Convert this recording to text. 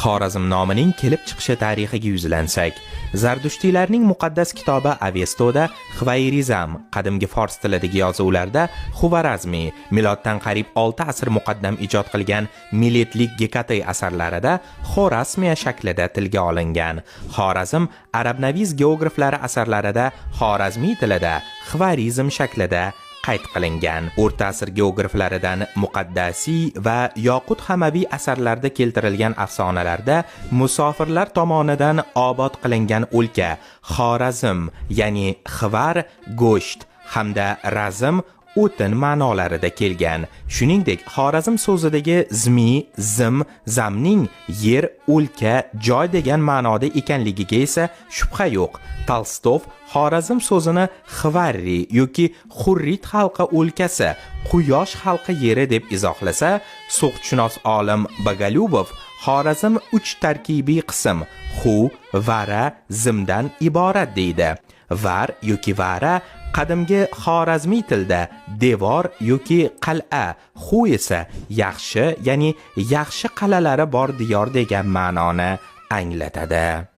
Xorazm nomining kelib chiqishi tarixiga yuzlansak, Zardushtiylarning muqaddas kitobi Avestoda Xvayrizam, qadimgi fors tilidagi yozuvlarda Xuvarazmi, miloddan qariyb 6 asr muqaddam ijod qilgan milletlik Gekatay asarlarida Xorazmiya shaklida tilga olingan. Xorazm arabnaviz geograflari asarlarida Xorazmiy tilida Xvarizm shaklida qayd qilingan. O'rta asr geograflaridan Muqaddasiy va Yoqut Hamaviy asarlarda keltirilgan afsonalarda musofirlar tomonidan obod qilingan o'lka Xorazm, ya'ni Xvar go'sht hamda Razm o'tin ma'nolarida kelgan. Shuningdek, Xorazm so'zidagi zmi, zim, zamning yer, o'lka, joy degan ma'noda ekanligiga esa shubha yo'q. Tolstov Xorazm so'zini Xvarri yoki Xurrit xalqi o'lkasi, Quyosh xalqi yeri deb izohlasa, so'qshunos olim Bagalyubov Xorazm 3 tarkibiy qism xu, vara, zimdan iborat deydi. Var yoki vara qadimgi Xorazmiy tilda devor yoki qal'a, xu esa yaxshi, ya'ni yaxshi qal'alari bor diyor degan ma'noni anglatadi.